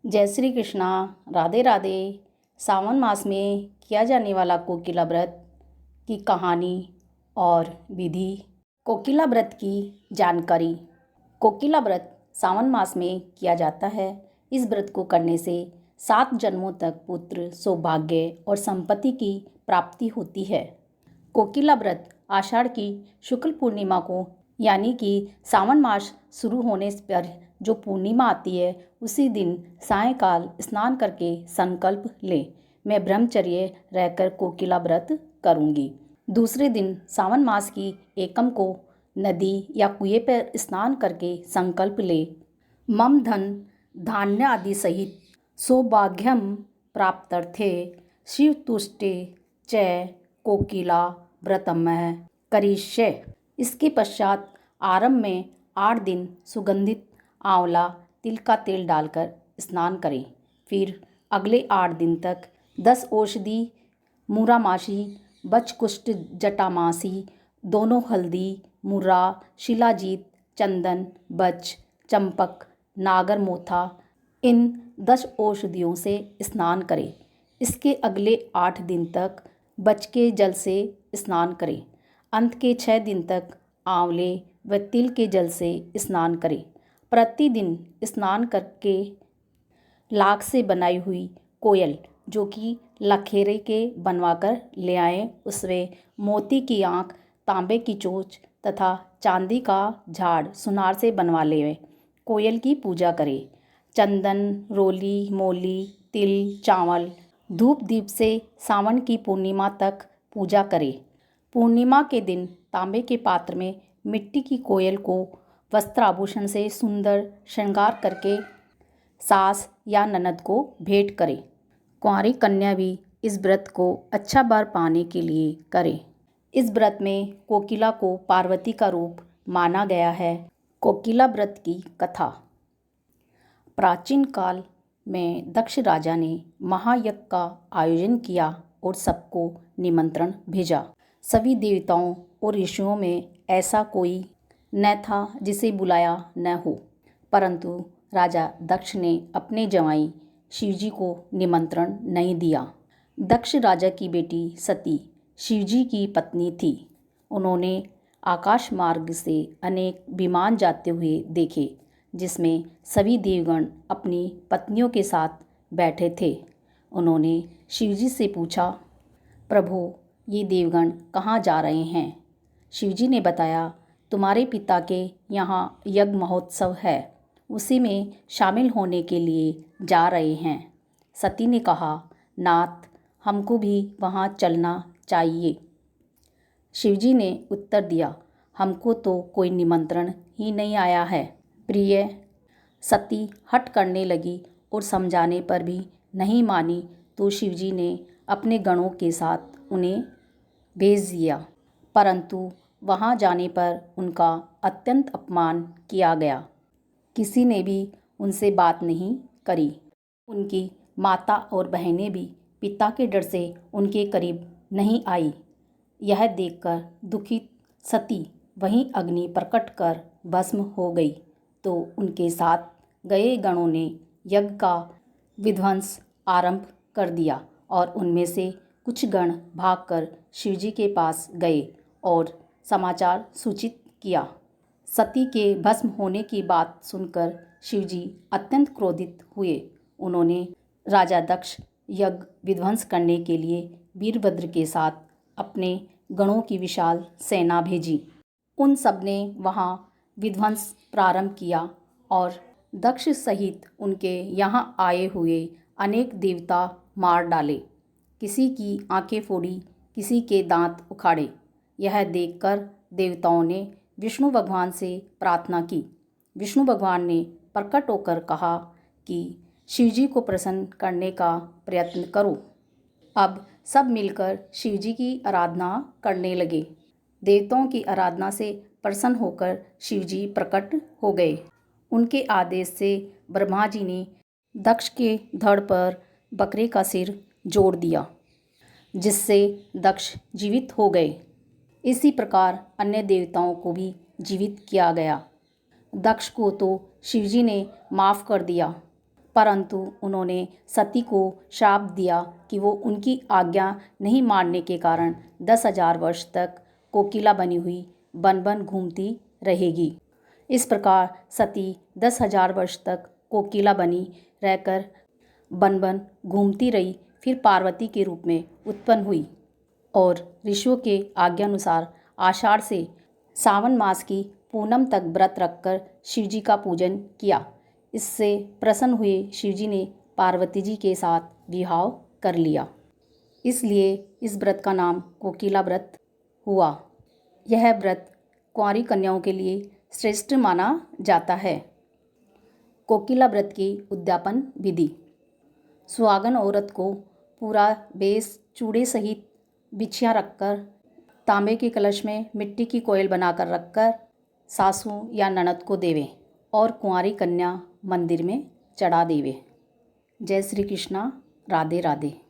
जय श्री कृष्णा। राधे राधे। सावन मास में किया जाने वाला कोकिला व्रत की कहानी और विधि। कोकिला व्रत की जानकारी। कोकिला व्रत सावन मास में किया जाता है। इस व्रत को करने से 7 जन्मों तक पुत्र, सौभाग्य और संपत्ति की प्राप्ति होती है। कोकिला व्रत आषाढ़ की शुक्ल पूर्णिमा को यानी कि सावन मास शुरू होने पर जो पूर्णिमा आती है उसी दिन सायंकाल स्नान करके संकल्प लें, मैं ब्रह्मचर्य रहकर कोकिला व्रत करूंगी। दूसरे दिन सावन मास की एकम को नदी या कुएं पर स्नान करके संकल्प ले, मम धन धान्य आदि सहित सौभाग्यम प्राप्त्यर्थे शिवतुष्टे च कोकिला व्रतमः करिष्ये। इसके पश्चात आरंभ में 8 दिन सुगंधित आंवला तिल का तेल डालकर स्नान करें। फिर अगले 8 दिन तक 10 औषधि मूरामासी बचकुष्ट जटामासी दोनों हल्दी मूरा शिलाजीत चंदन बच चंपक नागरमोथा इन 10 औषधियों से स्नान करें। इसके अगले 8 दिन तक बच के जल से स्नान करें। अंत के 6 दिन तक आंवले व तिल के जल से स्नान करें। प्रतिदिन स्नान करके लाख से बनाई हुई कोयल जो कि लखेरे के बनवाकर ले आएं, उसमें मोती की आँख, तांबे की चोंच तथा चांदी का झाड़ सुनार से बनवा लें। कोयल की पूजा करें। चंदन, रोली, मोली, तिल, चावल, धूप दीप से सावन की पूर्णिमा तक पूजा करें। पूर्णिमा के दिन तांबे के पात्र में मिट्टी की कोयल को वस्त्राभूषण से सुंदर श्रृंगार करके सास या ननद को भेंट करें। कुंवारी कन्या भी इस व्रत को अच्छा वर पाने के लिए करें। इस व्रत में कोकिला को पार्वती का रूप माना गया है। कोकिला व्रत की कथा। प्राचीन काल में दक्ष राजा ने महायज्ञ का आयोजन किया और सबको निमंत्रण भेजा। सभी देवताओं और ऋषियों में ऐसा कोई न था जिसे बुलाया न हो, परंतु राजा दक्ष ने अपने जवाई शिवजी को निमंत्रण नहीं दिया। दक्ष राजा की बेटी सती शिवजी की पत्नी थी। उन्होंने आकाश मार्ग से अनेक विमान जाते हुए देखे, जिसमें सभी देवगण अपनी पत्नियों के साथ बैठे थे। उन्होंने शिवजी से पूछा, प्रभु, ये देवगण कहाँ जा रहे हैं? शिवजी ने बताया, तुम्हारे पिता के यहाँ यज्ञ महोत्सव है, उसी में शामिल होने के लिए जा रहे हैं। सती ने कहा, नाथ, हमको भी वहाँ चलना चाहिए। शिवजी ने उत्तर दिया, हमको तो कोई निमंत्रण ही नहीं आया है। प्रिय। सती हट करने लगी और समझाने पर भी नहीं मानी तो शिवजी ने अपने गणों के साथ उन्हें भेज दिया, परंतु वहाँ जाने पर उनका अत्यंत अपमान किया गया। किसी ने भी उनसे बात नहीं करी। उनकी माता और बहनें भी पिता के डर से उनके करीब नहीं आई। यह देखकर दुखित सती वहीं अग्नि प्रकट कर भस्म हो गई, तो उनके साथ गए गणों ने यज्ञ का विध्वंस आरंभ कर दिया और उनमें से कुछ गण भागकर शिवजी के पास गए और समाचार सूचित किया। सती के भस्म होने की बात सुनकर शिवजी अत्यंत क्रोधित हुए। उन्होंने राजा दक्ष यज्ञ विध्वंस करने के लिए वीरभद्र के साथ अपने गणों की विशाल सेना भेजी। उन सब ने वहाँ विध्वंस प्रारंभ किया और दक्ष सहित उनके यहाँ आए हुए अनेक देवता मार डाले। किसी की आंखें फोड़ी, किसी के दांत उखाड़े। यह देखकर देवताओं ने विष्णु भगवान से प्रार्थना की। विष्णु भगवान ने प्रकट होकर कहा कि शिवजी को प्रसन्न करने का प्रयत्न करो। अब सब मिलकर शिवजी की आराधना करने लगे। देवताओं की आराधना से प्रसन्न होकर शिवजी प्रकट हो गए। उनके आदेश से ब्रह्मा जी ने दक्ष के धड़ पर बकरे का सिर जोड़ दिया, जिससे दक्ष जीवित हो गए। इसी प्रकार अन्य देवताओं को भी जीवित किया गया। दक्ष को तो शिवजी ने माफ़ कर दिया, परंतु उन्होंने सती को श्राप दिया कि वो उनकी आज्ञा नहीं मानने के कारण 10,000 वर्ष तक कोकिला बनी हुई बन बन घूमती रहेगी। इस प्रकार सती 10,000 वर्ष तक कोकिला बनी रहकर बन बन घूमती रही, फिर पार्वती के रूप में उत्पन्न हुई और ऋषियों के आज्ञानुसार आषाढ़ से सावन मास की पूनम तक व्रत रखकर शिवजी का पूजन किया। इससे प्रसन्न हुए शिवजी ने पार्वती जी के साथ विवाह कर लिया, इसलिए इस व्रत का नाम कोकिला व्रत हुआ। यह व्रत कुंवारी कन्याओं के लिए श्रेष्ठ माना जाता है। कोकिला व्रत की उद्यापन विधि। सुहागन औरत को पूरा बेस चूड़े सहित बिछियाँ रखकर तांबे के कलश में मिट्टी की कोयल बनाकर रखकर सासू या ननद को देवे और कुंवारी कन्या मंदिर में चढ़ा देवे। जय श्री कृष्णा। राधे राधे।